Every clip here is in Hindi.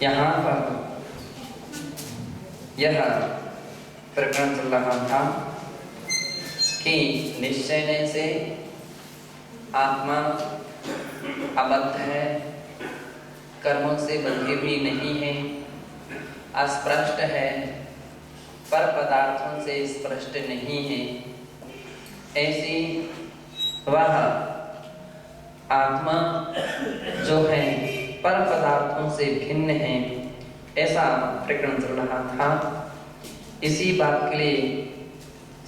यहाँ पर यह प्रकरण चल रहा था कि निश्चय से आत्मा अबद्ध है, कर्मों से बंधी हुई नहीं है, अस्पृष्ट है, पर पदार्थों से स्पृष्ट नहीं है। ऐसी वह आत्मा जो है पर पदार्थों से भिन्न है, ऐसा प्रकरण चल रहा था। इसी बात के लिए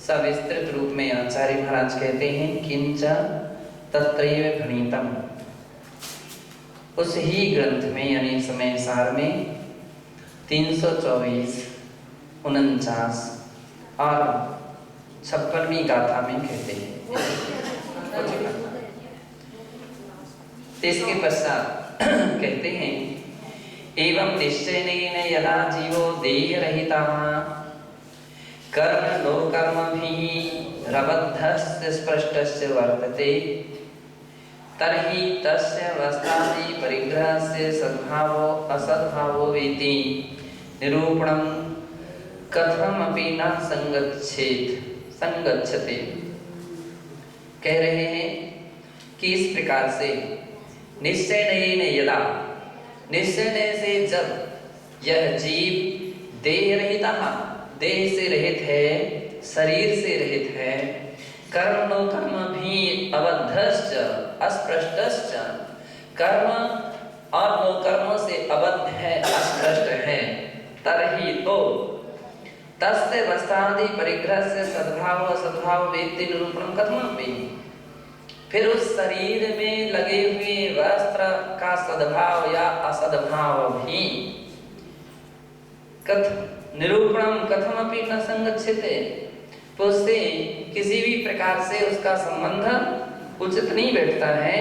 सविस्तृत रूप में आचार्य महाराज कहते हैं किंच तत्रैव भणितम्। उस ही ग्रंथ में यानी समय सार में 324, 49 और 56वीं गाथा में कहते हैं। इसके पश्चात कहते हैं एवं निश्चयेन यदा जीवो देह रहितः कर्म नो कर्मभिः रबद्धस्य स्पृष्टस्य वर्तते तर्हि तस्य अवस्थादि परिग्रहस्य सद्भावो असद्भावो वेति निरूपणं कथमपि न संगच्छते। कह रहे हैं कि इस प्रकार से निश्चयेन यदा, निश्चय से जब यह जीव देह रहितः, देह से रहित है, शरीर से रहित है, कर्म नो कर्म भी अबद्धश्च अस्पृष्टश्च, कर्म और नो कर्मों से अबद्ध है, अस्पृष्ट है, तरहि तो तस्य वस्त्रादि परिग्रह से सद्भाव असद्भाव वेत्ति निरूपणं कथमपि। फिर उस शरीर में लगे हुए वस्त्र का सद्भाव या असद्भाव भी निरूपणं कथमपि न संगच्छते, तो उससे किसी भी प्रकार से उसका संबंध उचित नहीं बैठता है।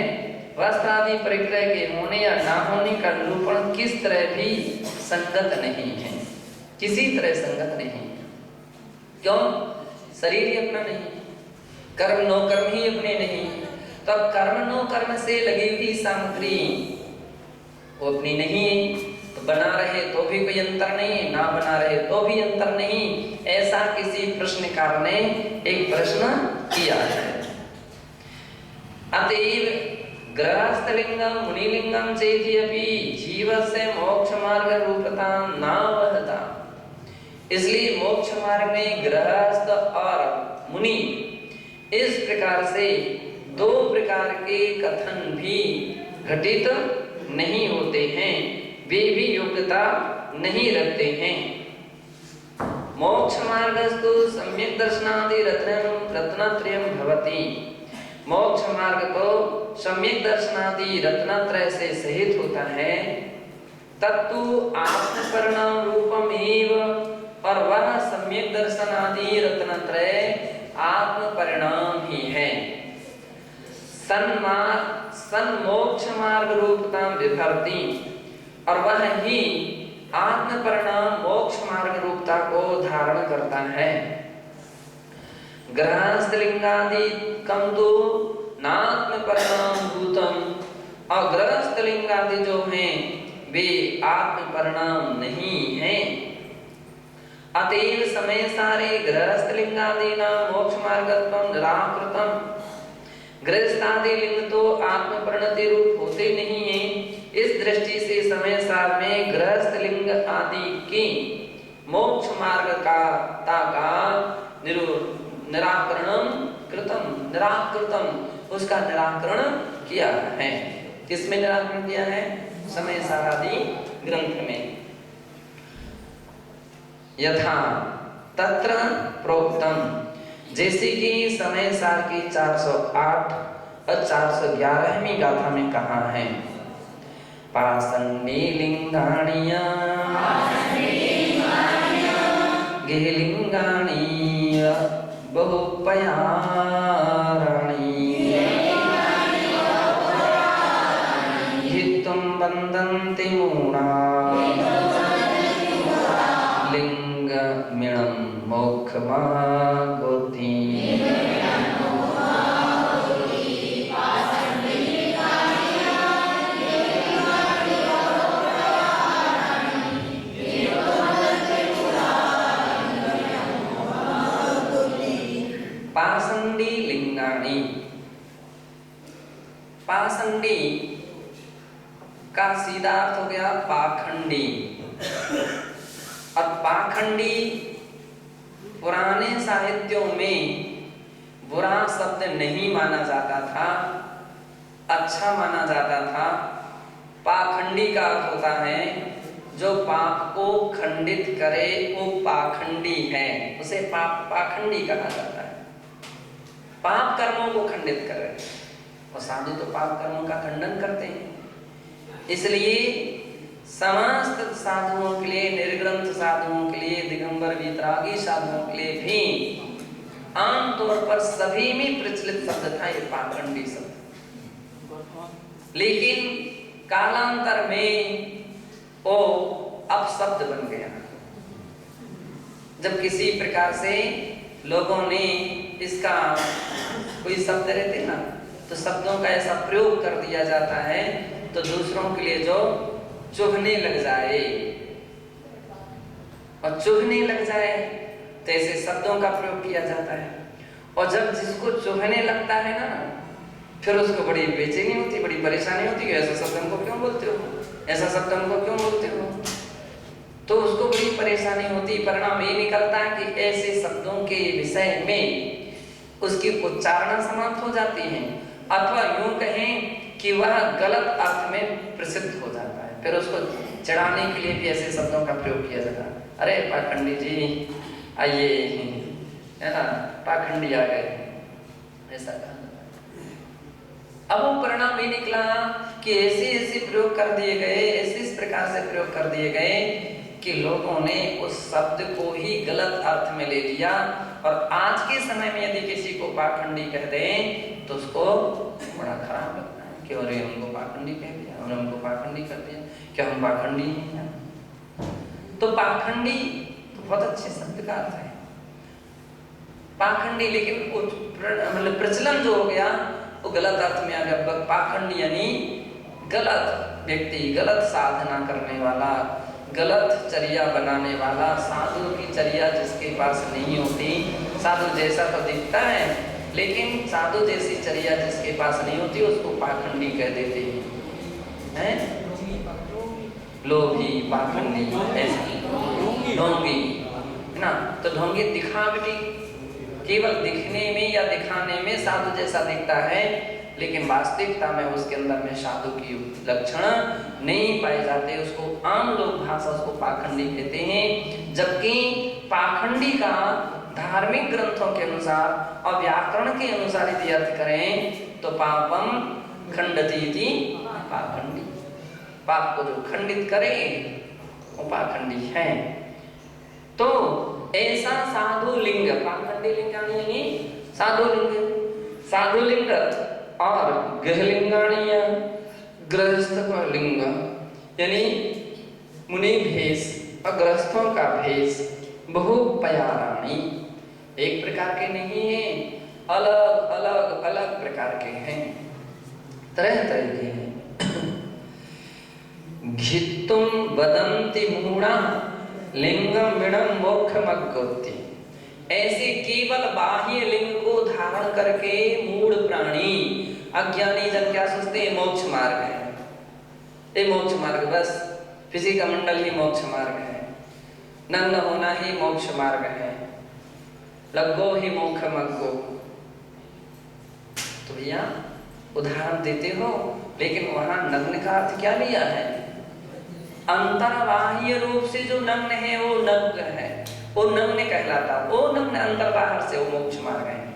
वस्त्र आदि परिग्रह के होने या ना होने का निरूपण किस तरह भी संगत नहीं है, किसी तरह संगत नहीं है। क्यों? शरीर ही अपना नहीं, कर्म नो कर्म ही अपने नहीं, तो अब कर्म नो कर्म से लगी हुई सामग्री वो अपनी नहीं है, तो बना रहे तो भी कोई अंतर नहीं, ना बना रहे तो भी अंतर नहीं। ऐसा किसी प्रश्नकार ने एक प्रश्न किया है। अतएव गृहस्थलिंगम मुनिलिंगम चेति अपि जीवस्य मोक्ष मार्ग रूपता न वहता। इसलिए मोक्ष मार्ग में गृहस्थ और मुनि इस प्रकार से दो प्रकार के कथन भी घटित नहीं होते हैं, वे भी योग्यता नहीं रखते हैं। मोक्ष मार्गस्तु सम्यक दर्शनादि रत्नत्रयम् भवति। मोक्ष मार्ग तो सम्यक दर्शनादि रत्नत्रय से सहित होता है। तत्तु आत्म परिणाम रूपम एव, और वह सम्यक दर्शनादि रत्नत्रय आत्म परिणाम ही है। सन्मोक्ष मार्ग रूपता विभर्ति, और वह ही आत्म परिणाम मोक्ष मार्ग रूपता को धारण करता है। गृहस्थ लिंगादि कम तो नात्म परिणाम भूतम, और गृहस्थ लिंगादि जो हैं वे आत्म परिणाम नहीं हैं। अतएव समय सारे गृहस्थ लिंगादि नाम मोक्ष मार्गत्वं निराकृतम्। गृहस्थादि लिंग तो आत्म परिणति रूप होते नहीं हैं। इस दृष्टि से समय सार में गृहस्थ लिंग आदि की मोक्ष मार्ग का निराकरणम कृतम, निराकृतम उसका निराकरण किया है। किसमें निराकरण किया है? समय सार आदि ग्रंथ में। यथा तत्र प्रोक्तम, जैसे कि समय सार की 408 और 411वीं गाथा में कहा है, पासन्ने लिंगाणिया गेलिंगाणी बहुपयाराणी हित्वं बन्धन्ति मूढा लिंगमिणं मोक्षमागो पाखंडी का सीधा अर्थ हो गया पाखंडी। और पाखंडी पुराने साहित्यों में बुरा शब्द नहीं माना जाता था, अच्छा माना जाता था। पाखंडी का अर्थ होता है जो पाप को खंडित करे, वो पाखंडी है, उसे पाखंडी कहा जाता है। पाप कर्मों को खंडित करे, और साधु तो पाप कर्मों का खंडन करते हैं। इसलिए समस्त साधुओं के लिए, निर्ग्रंथ साधुओं के लिए, दिगंबर वितरागी साधुओं के लिए भी आमतौर पर सभी में प्रचलित शब्द था ये पाखंडी शब्द। लेकिन कालांतर में वो अपशब्द बन गया। जब किसी प्रकार से लोगों ने इसका कोई शब्द रहते ना, तो शब्दों का ऐसा प्रयोग कर दिया जाता है तो दूसरों के लिए जो चुभने लग जाए, और चुभने लग जाए तो ऐसे शब्दों का प्रयोग किया जाता है। और जब जिसको चुभने लगता है ना, फिर उसको बड़ी बेचैनी होती, बड़ी परेशानी होती है, ऐसा शब्द हमको क्यों बोलते हो, ऐसा शब्द हमको क्यों बोलते हो, तो उसको बड़ी परेशानी होती। परिणाम ये निकलता है कि ऐसे शब्दों के विषय में उसकी उच्चारणा समाप्त हो जाती है, अथवा यूं कहें कि वह गलत अर्थ में प्रसिद्ध हो जाता है। फिर उसको चढ़ाने के लिए भी ऐसे शब्दों का प्रयोग किया जाता है। अरे पाखंडी जी आइए, है ना, पाखंडी आ गए, ऐसा कहा। अब वो परिणाम ये निकला कि ऐसे प्रयोग कर दिए गए, इस प्रकार से प्रयोग कर दिए गए कि लोगों ने उस शब्द को ही गलत अर्थ में ले लिया। और आज के समय में यदि किसी को पाखंडी कह दें तो उसको बड़ा खराब लगता है कि अरे हमको पाखंडी कह दिया, और हमको पाखंडी कर दिया, क्या हम पाखंडी हैं? तो पाखंडी बहुत अच्छे शब्द का अर्थ है पाखंडी, लेकिन मतलब प्रचलन जो हो गया वो गलत अर्थ में आ गया। पाखंडी यानी गलत व्यक्ति, गलत साधना करने वाला, गलत चर्या बनाने वाला, साधु की चर्या जिसके पास नहीं होती। साधु जैसा तो दिखता है, लेकिन साधु जैसी चर्या जिसके पास नहीं होती उसको पाखंडी कह देते हैं। लोभी, पाखंडी, ऐसे ढोंगी, है ना। तो ढोंगी दिखावटी, केवल दिखने में या दिखाने में साधु जैसा दिखता है, लेकिन वास्तविकता में उसके अंदर में साधु की लक्षण नहीं पाए जाते। उसको आम लोग भाषा उसको पाखंडी कहते हैं। जबकि पाखंडी का धार्मिक ग्रंथों के अनुसार और व्याकरण के अनुसार यदि अर्थ करें तो पापम खंडतीति पाखंडी, पाप को जो खंडित करे वो पाखंडी है। तो ऐसा साधु लिंग, पाखंडी लिंग यानी साधु लिंग, साधु लिंग और गृहलिंगाणी या गृहस्थ का लिंग यानी मुनि भेष और गृहस्थों का भेष बहु पयाराणी, एक प्रकार के नहीं है, अलग अलग अलग प्रकार के हैं, तरह तरह के हैं। घित्तुम वदन्ति मूढ़ा लिंगम विणम मोक्षमग्गोति, ऐसे केवल बाह्य लिंग को धारण करके मूढ़ प्राणी अज्ञानी जन क्या सोचते हैं मोक्ष मार्ग है, ये मोक्ष मार्ग, बस फिजी का मंडल ही मोक्ष मार्ग है, नग्न होना ही मोक्ष मार्ग है, लग्गो ही मोक्ष मग्गो। तो भैया उदाहरण देते हो, लेकिन वहां नग्न का अर्थ क्या लिया है? अंतर्बाह्य रूप से जो नग्न है वो नग्न है, वो नग्न कहलाता, वो नग्न अंतर्बाहर से वो मोक्ष मार्ग है।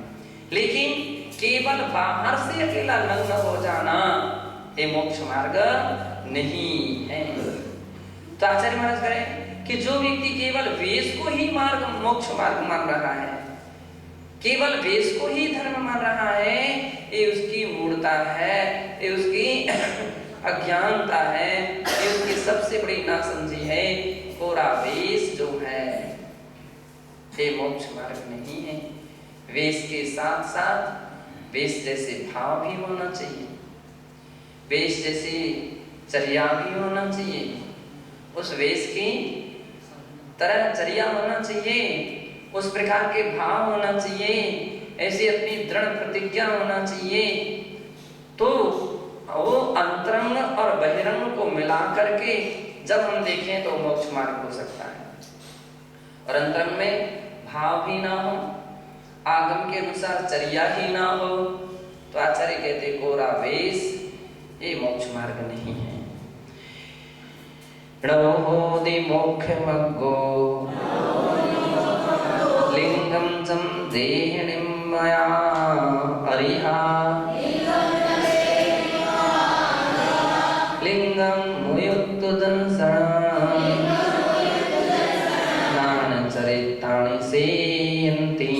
लेकिन केवल बाहर से अकेला नग्न हो जाना ये मोक्ष मार्ग नहीं है। तो आचार्य महाराज करें कि जो व्यक्ति केवल वेश को ही मार्ग मोक्ष मार्ग मान रहा है, केवल वेश को ही धर्म मान रहा है, ये उसकी मूढ़ता है, ये उसकी अज्ञानता है, ये उसकी सबसे बड़ी नासमझी है। पूरा वेश जो है ये मोक्ष मार्ग नहीं है। वेश के साथ साथ वेश जैसे भाव भी होना चाहिए, वेश जैसी चर्या भी होना चाहिए, उस वेश की तरह चर्या होना चाहिए, उस प्रकार के भाव होना चाहिए, ऐसी अपनी दृढ़ प्रतिज्ञा होना चाहिए। तो वो अंतरंग और बहिरंग को मिला करके जब हम देखें तो मोक्ष मार्ग हो सकता है। और अंतरंग में भाव भी ना हो, आगम के अनुसार चर्या ही ना हो, तो आचार्य कहते कोरा वेश ये मोक्ष मार्ग नहीं है। णोहोदि मोक्ष मग्गो लिंगम चम देहिनिम मया अरिहा लिंगम मुयुक्तो दंसना नान चरितानि सेयन्ति।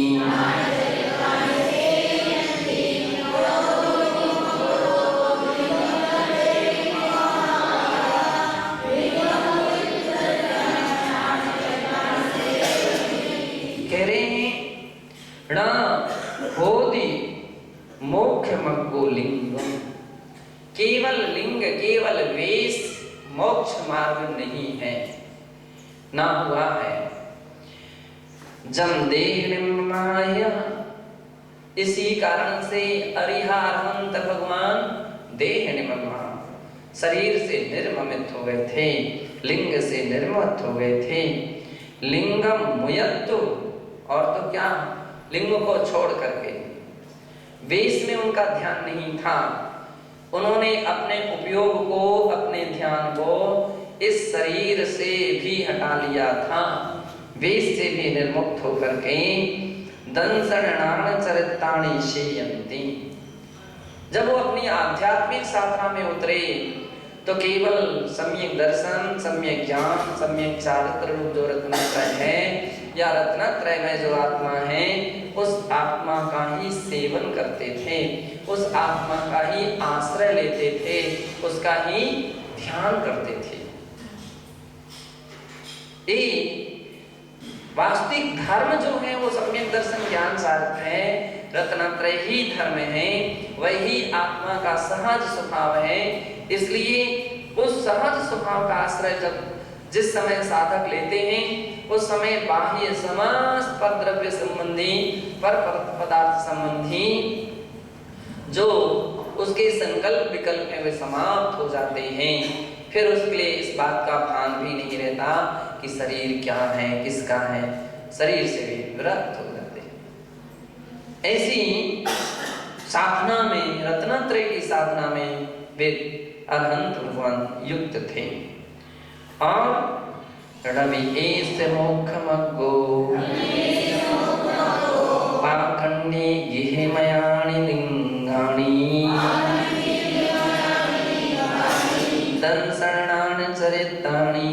कह रहे हैं ण होदि मोक्ष मग्गो लिंगम, केवल लिंग केवल वेश मोक्ष मार्ग नहीं है, ना हुआ है। जम देहिनिमाय, इसी कारण से अरिहंत भगवान देहिनिमा शरीर से निर्ममित हो गए थे, लिंग से निर्मित हो गए थे। लिंगम मुयत्तु, और तो क्या लिंग को छोड़ करके वेश में उनका ध्यान नहीं था। उन्होंने अपने उपयोग को, अपने ध्यान को इस शरीर से भी हटा लिया था, वेश से भी निर्मुक्त होकर के दंसनान चरितानि शेयन्ति। जब वो अपनी आध्यात्मिक साधना में उतरे तो केवल सम्यक दर्शन, सम्यक ज्ञान, सम्यक चारित्र रूप जो रत्नत्रय है या रत्नत्रय में जो आत्मा है, उस आत्मा का ही सेवन करते थे, उस आत्मा का ही आश्रय लेते थे, उसका ही ध्यान करते थे। ये वास्तविक धर्म जो है वो सम्यक दर्शन ज्ञान चारित्र है, रत्नत्रय ही धर्म है, वही आत्मा का सहज स्वभाव है। इसलिए उस सहज स्वभाव का आश्रय जब जिस समय साधक लेते हैं, उस समय बाह्य समस्त पर द्रव्य संबंधी, पर पदार्थ संबंधी जो उसके संकल्प विकल्प में वे समाप्त हो जाते हैं। फिर उसके लिए इस बात का भान भी नहीं रहता कि शरीर क्या है, किसका है, शरीर से भी विरक्त हो जाते हैं। ऐसी साधना में, रत्नत्रय की साधना में वे अरहंत भगवान युक्त थे। और रवि एस मोक्ष मग्गो पाखंडी गिहिमयानि लिंगानि दंसनानि चरितानि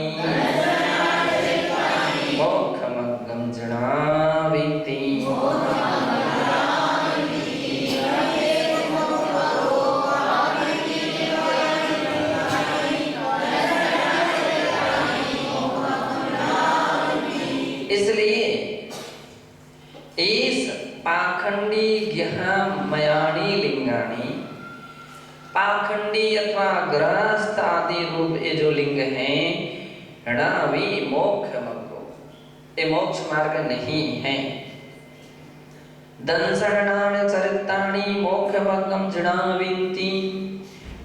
मोक्षमग्गं जनाविति। इसलिए इस पाखंडी गिहिमयानि लिंगानि, पाखंडी अथवा गृहस्थ आदि रूप ये जो लिंग हैं, णवि मोक्ष मग्गो, ये मोक्ष मार्ग नहीं है। दंसनानि चरितानि मोक्षमग्गं जनाविन्ति,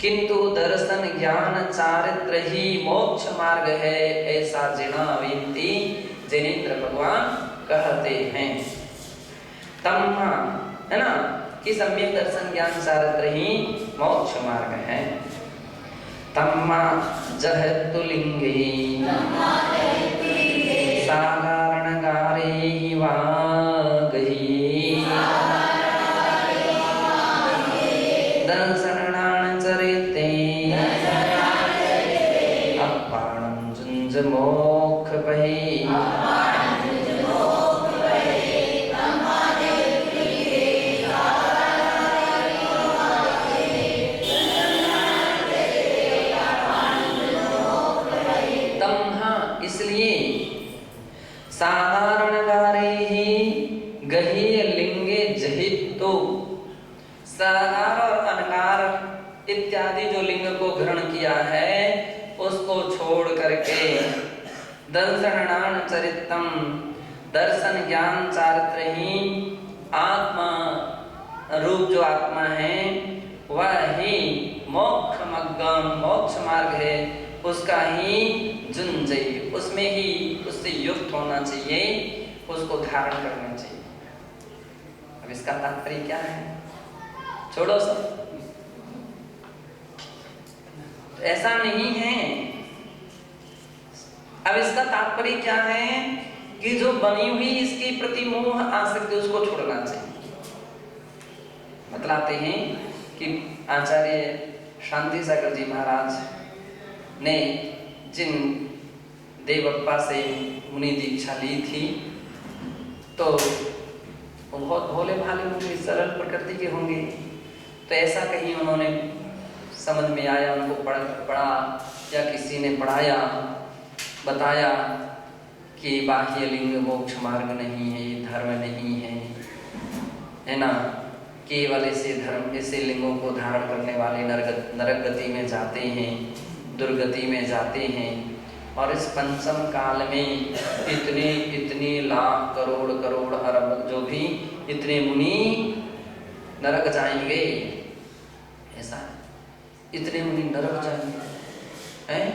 किंतु दर्शन ज्ञान चारित्र ही मोक्ष मार्ग है, ऐसा जनाविन्ति जिनेंद्र भगवान कहते हैं। तम्मा है ना कि सम्यक दर्शन ज्ञान चारित्र ही मोक्ष मार्ग है। तम्मा जहतु लिंगे साधारणगारे हि वागहि दंसनानि चरिते अपाणं जुञ्ज मोक्षपहि। साधारणगारे ही गहीय लिंगे जहितो, साधार और अनगार इत्यादि जो लिंग को ग्रहण किया है उसको छोड़ करके दंसनान चरितम, दर्शन ज्ञान चारित्र ही आत्मा रूप जो आत्मा है वह ही मोक्षमग्गम मोक्ष मार्ग है उसका ही जुंजई, उसमें ही उससे युक्त होना चाहिए, उसको धारण करना चाहिए। अब इसका तात्पर्य क्या है? छोड़ो सब, तो ऐसा नहीं है। अब इसका तात्पर्य क्या है कि जो बनी हुई इसकी प्रति मोह आसक्ति उसको छोड़ना चाहिए। बतलाते हैं कि आचार्य शांति सागर जी महाराज ने जिन देवप्पा से मुनि दीक्षा ली थी तो वो बहुत भोले भाले होंगे, सरल प्रकृति के होंगे। तो ऐसा कहीं उन्होंने समझ में आया, उनको पढ़ा या किसी ने पढ़ाया, बताया कि बाह्य लिंग मोक्ष मार्ग नहीं है, ये धर्म नहीं है ना, केवल ऐसे लिंगों को धारण करने वाले नरक गति में जाते हैं, दुर्गति में जाते हैं। और इस पंचम काल में इतने लाख करोड़ अरब जो भी इतने मुनि नरक जाएंगे, ऐसा है, इतने मुनि नरक जाएंगे हैं?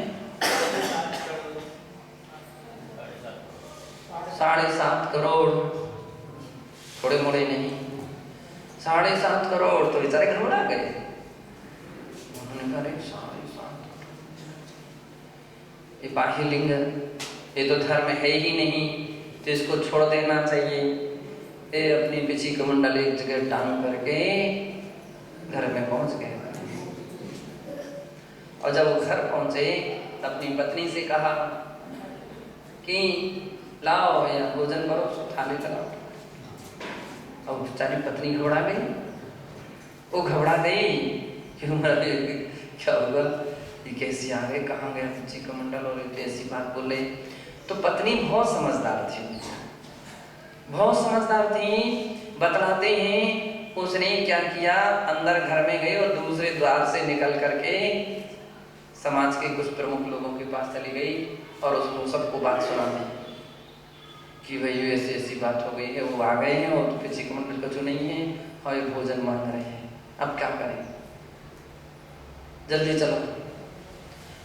7.5 करोड़, थोड़े मोड़े नहीं, 7.5 करोड़ तो बेचारे घबरा गए। उन्होंने कहा 7.5 ये बाह्य लिंग, ये तो धर्म है ही नहीं, तो इसको छोड़ देना चाहिए। ये अपनी पिछी कमंडल एक जगह टांग करके घर में पहुंच गए। और जब वो घर पहुंचे अपनी पत्नी से कहा कि लाओ या भोजन करो, थाली लगाओ। और बेचारी पत्नी घबरा गई, वो घबरा गई कि क्या होगा, ये कैसी आ गए, कहाँ गया पिछी कमंडल और ऐसी बात बोले। तो पत्नी बहुत समझदार थी, बहुत समझदार थी। बतलाते हैं उसने क्या किया, अंदर घर में गई और दूसरे द्वार से निकल करके समाज के कुछ प्रमुख लोगों के पास चली गई और उसको सबको बात सुना दी कि भाई ऐसी ऐसी बात हो गई है, वो आ गए हैं और पिछी कमंडल कछु नहीं है और ये भोजन मांग रहे हैं, अब क्या करें, जल्दी चलो।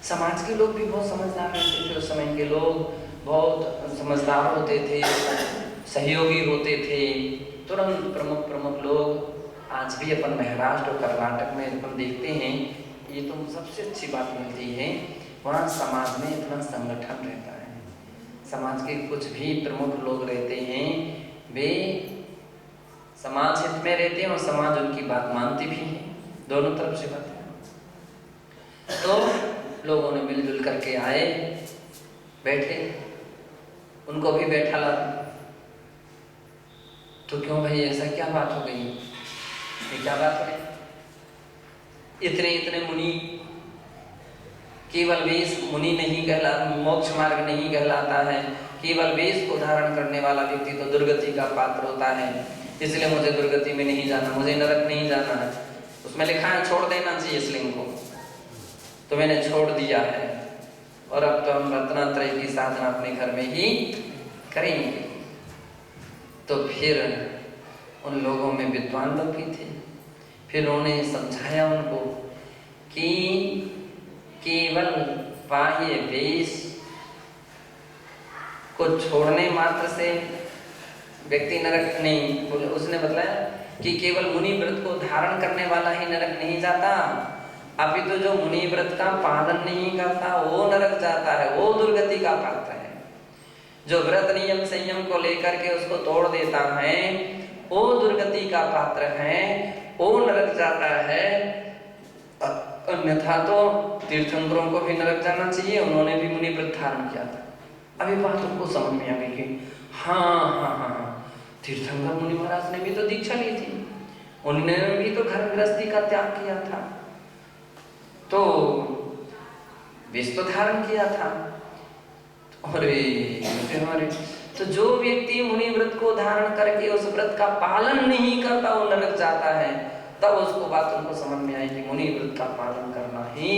समाज के लोग भी बहुत समझदार रहते थे, उस समय के लोग बहुत समझदार होते थे, सहयोगी होते थे। तुरंत प्रमुख लोग आज भी अपन महाराष्ट्र और कर्नाटक में अपन देखते हैं, ये तो सबसे अच्छी बात मिलती है, वहाँ समाज में इतना संगठन रहता है। समाज के कुछ भी प्रमुख लोग रहते हैं, वे समाज हित में रहते हैं और समाज उनकी बात मानती भी है, दोनों तरफ से बात है। तो लोगों ने मिलजुल करके आए, बैठे, उनको भी बैठा ला। तो क्यों भाई ऐसा क्या बात हो गई, ये क्या बात है? इतने मुनि, केवल वेश मुनि नहीं कहलाता, मोक्ष मार्ग नहीं कहलाता है। केवल वेश को धारण करने वाला व्यक्ति तो दुर्गति का पात्र होता है, इसलिए मुझे दुर्गति में नहीं जाना, मुझे नरक नहीं जाना है। उसमें लिखा है छोड़ देना चाहिए इस लिंग को, तो मैंने छोड़ दिया है और अब तो हम रत्नात्रय की साधना अपने घर में ही करेंगे। तो फिर उन लोगों में विद्वान लोग भी थे, फिर उन्होंने समझाया उनको कि केवल बाह्य वेश को छोड़ने मात्र से व्यक्ति नरक नहीं, उसने बताया कि केवल मुनि व्रत को धारण करने वाला ही नरक नहीं जाता, अभी तो जो मुनि व्रत का पालन नहीं करता वो नरक जाता है, वो दुर्गति का पात्र है। जो व्रत नियम संयम को लेकर के उसको तोड़ देता है वो दुर्गति का पात्र है, वो नरक जाता है। अन्यथा तो तीर्थंकरों को भी नरक जाना चाहिए, उन्होंने भी मुनि व्रत धारण किया था। अभी बात उनको समझ में आ गई कि हाँ, तीर्थंकर मुनि महाराज ने भी तो दीक्षा ली थी, उन्होंने भी तो घर गृहस्थी का त्याग किया था, तो वेश तो धारण किया था। अरे हमारे तो जो व्यक्ति मुनि व्रत को धारण करके उस व्रत का पालन नहीं करता वो नरक जाता है। तब उसको बात उनको समझ में आई कि मुनि व्रत का पालन करना ही,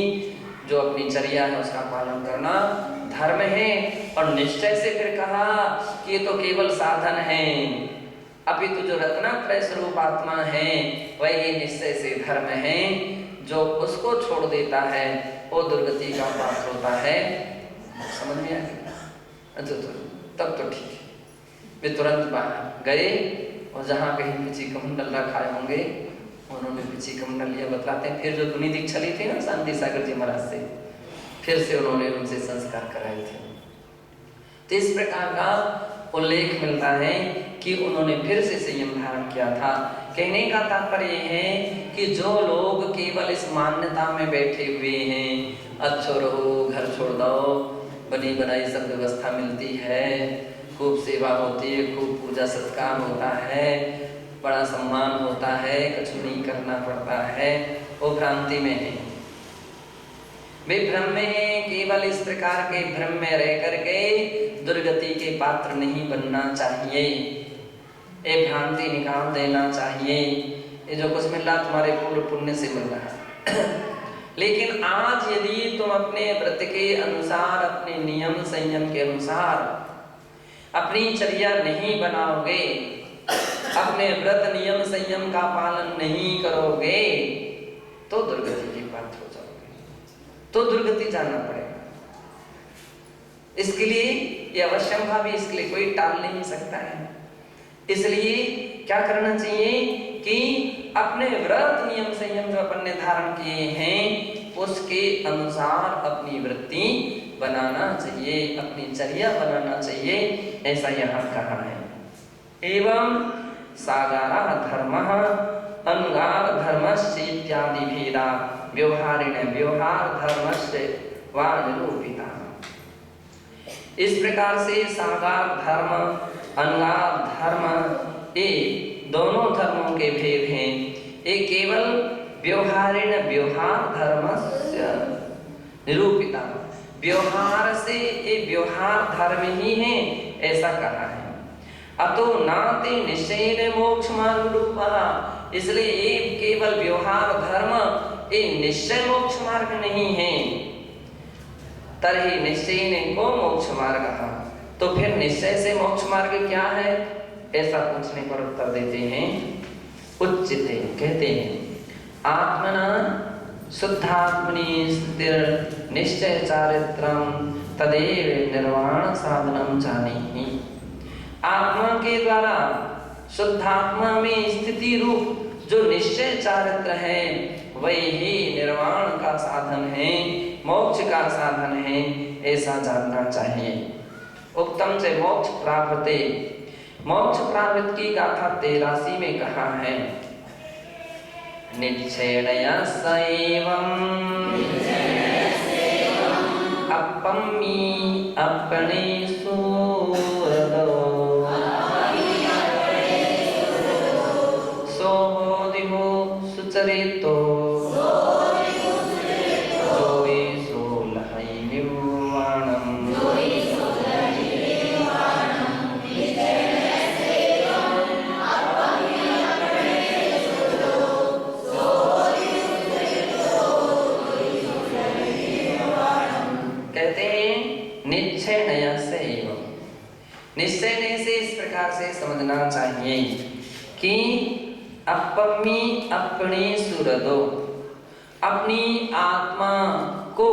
जो अपनी चर्या है उसका पालन करना धर्म है। और निश्चय से फिर कहा कि ये तो केवल साधन है, अभी तो जो रत्नात्रय स्वरूप आत्मा है वही निश्चय से धर्म है। जो उसको छोड़ देता है वो दुर्गति का पात्र होता है। समझ में आ गया? अच्छा तो तब तो ठीक है। वे तुरंत बाहर गए और जहाँ कहीं पिची कमंडल रखाए होंगे उन्होंने पिची कमंडल लिया। बतलाते हैं फिर जो दुनी दीक्षा ली थी ना शांति सागर जी महाराज से, फिर से उन्होंने उनसे संस्कार कराए थे। तो इस प्रकार का उल्लेख मिलता है कि उन्होंने फिर से संयम धारण किया था। कहने का तात्पर्य है कि जो लोग केवल इस मान्यता में बैठे हुए हैं, अच्छो रहो, घर छोड़ दो, बनी बनाई सब व्यवस्था मिलती है, खूब सेवा होती है, खूब पूजा सत्कार होता है, बड़ा सम्मान होता है, कुछ नहीं करना पड़ता है, वो भ्रांति में है, वे भ्रम में है। केवल इस प्रकार के भ्रम में रह करके दुर्गति के पात्र नहीं बनना चाहिए। ये भ्रांति निकाल देना चाहिए। ये जो कुछ मिल रहा तुम्हारे पूर्ण पुण्य से मिल रहा है। लेकिन आज यदि तुम अपने व्रत के अनुसार, अपने नियम संयम के अनुसार अपनी चर्या नहीं बनाओगे, अपने व्रत नियम संयम का पालन नहीं करोगे, तो दुर्गति के पात्र हो जाओगे, तो दुर्गति जाना पड़ेगा। इसके लिए ये अवश्यंभावी, इसके लिए कोई टाल नहीं सकता है। इसलिए क्या करना चाहिए कि अपने व्रत नियम संयम जो अपन ने धारण किए हैं उसके अनुसार अपनी वृत्ति बनाना चाहिए, अपनी चर्या बनाना चाहिए, ऐसा यहाँ कहा है। एवं सागारा धर्मः अनुगार धर्मस्य इत्यादि भेदा व्यवहारिण व्यवहार धर्मस्य वा निरूपिता। इस प्रकार से सागार धर्म, अनुगार धर्म, ये दोनों धर्मों के भेद हैं। ये केवल व्यवहारिण व्यवहार धर्मस्य निरूपिता, व्यवहार से ये व्यवहार धर्म ही है ऐसा कहा है। अतो नाते निश्चयेन मोक्ष मार्ग रूपः, इसलिए ये केवल व्यवहार धर्म ये निश्चय मोक्ष मार्ग नहीं है। तर्हि निश्चयेन को मोक्ष मार्ग, तो फिर निश्चय से मोक्ष मार्ग क्या है ऐसा पूछने पर उत्तर देते हैं उच्चते, कहते हैं आत्मना शुद्धात्मनि स्थिर निश्चय चारित्रम तदेव निर्वाण साधनम जानीहि। आत्मा के द्वारा शुद्धात्मा में स्थिति रूप जो निश्चय चारित्र है वही निर्वाण का साधन है, मोक्ष का साधन है, ऐसा जानना चाहिए। उत्तम से मोक्ष प्राप्ते, मोक्ष प्राप्त की गाथा 83 में कहा है निश्चयया सैवम् अपम्मि अपने सूरदो सोदिहो सुचरितो निश्चय से इस प्रकार से समझना चाहिए कि अपमी अपने सुरदो, अपनी आत्मा को,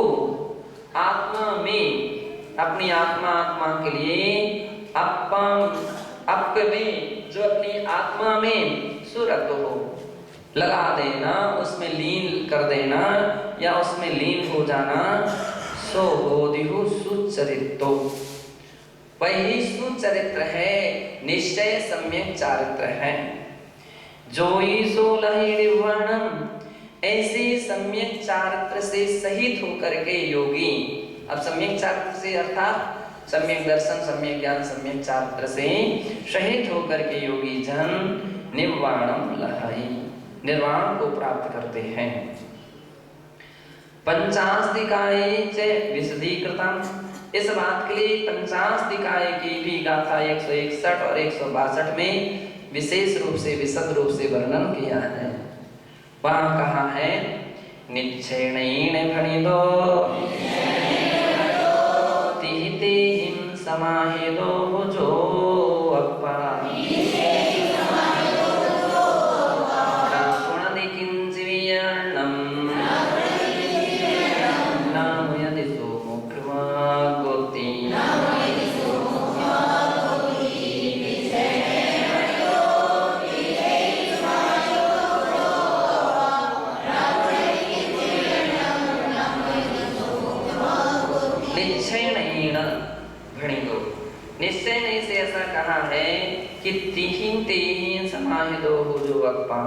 आत्मा में, अपनी आत्मा के लिए अप में जो अपनी आत्मा में सुरत हो लगा देना, उसमें लीन कर देना या उसमें लीन हो जाना, सो बोधिहु सुचरितो, वही सुचरित्र है, निश्चय सम्यक चारित्र है। जो ईसो लहि निर्वाणम, ऐसे सम्यक चारित्र से सहित होकर के योगी, अब सम्यक चारित्र से अर्थात सम्यक दर्शन, सम्यक ज्ञान, सम्यक चारित्र से सहित होकर के योगी जन निर्वाणम लहि, निर्वाण को प्राप्त करते हैं। पंचास्तिकाय च विशदीकृतम्, इस बात के लिए पंचास्तिकाय की भी गाथा 161 और 162 में विशेष रूप से विशद रूप से वर्णन किया है। वहाँ कहा है निच्छेणेन भणिदो तिहिते हिम समाहिदो भुजो अप्पा प्रापुणदि किंचिवियर्णम निश्चय ने से ऐसा कहा है कि तीन तीन समाहितो हो जो अक्पा,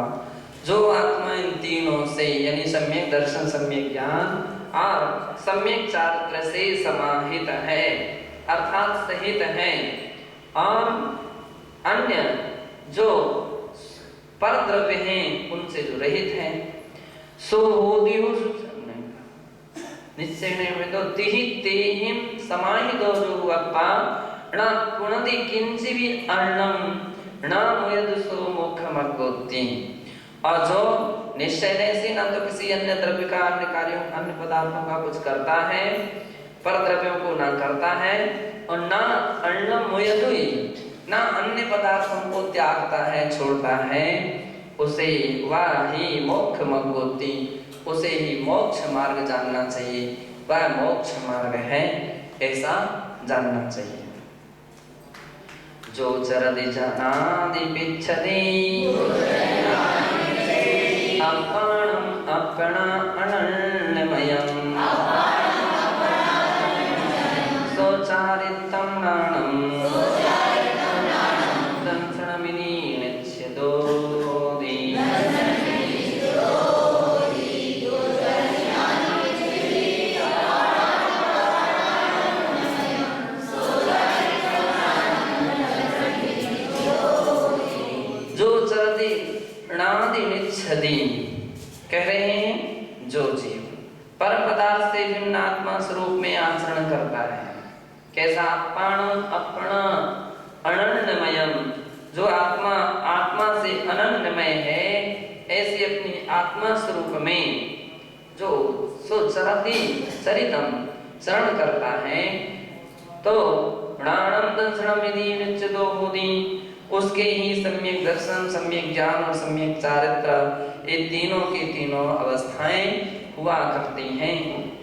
जो आत्मा इन तीनों से यानी सम्यक दर्शन, सम्यक ज्ञान और सम्यक चारित्र से समाहित है अर्थात सहित है, और अन्य जो पर द्रव्य हैं उनसे जो रहित है, सो होदी हो निश्चय में तो तिहिम समाहितो जो अक्पा न पुनति किंचि भी अर्णम न मुयदसो मोक्षमगोति। और जो निश्चय से न तो किसी अन्य द्रव्य का, अन्य कार्यों, अन्य पदार्थों का कुछ करता है, पर द्रव्यों को न करता है, और न अर्णम मुयदुई न अन्य पदार्थों को त्यागता है, छोड़ता है, उसे वह ही मोक्ष मगोति, उसे ही मोक्ष मार्ग जानना चाहिए, वह मोक्ष मार्ग है ऐसा जानना चाहिए। जो चरदि जनादि पिच्छति अपणम अपना अनन्यमयम् सोचारितं नाणम् दंसनमिनि निच्यदोदि। जो चरदि अनादि निच्छति कह रहे हैं जो जीव परम पदार्थ से भिन्न आत्मा स्वरूप में आचरण करता है, कैसा अपण अपना अनन्यमयम, जो आत्मा आत्मा से अनन्यमय है, ऐसी अपनी आत्मा स्वरूप में जो सो चरति चरितम चरण करता है, तो प्राणम दर्शनम यदि निश्चितो होति, उसके ही सम्यक दर्शन, सम्यक ज्ञान और सम्यक चारित्र, ये तीनों की तीनों अवस्थाएं हुआ करती हैं,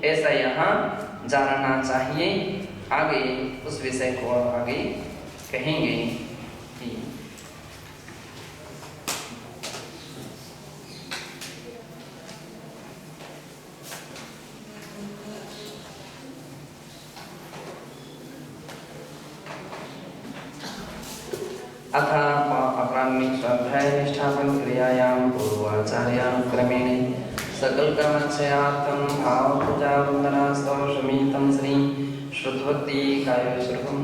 ऐसा यहाँ जानना चाहिए। आगे उस विषय को आगे कहेंगे कि अथा अपराह्निक स्वाध्याय निष्ठापन क्रियायां पूर्वाचार्यानुक्रमेण सकल कर्मक्षयार्थं भाव पूजा वंदना स्तव समीतं श्री शुद्धभक्ति काय स्वरूपं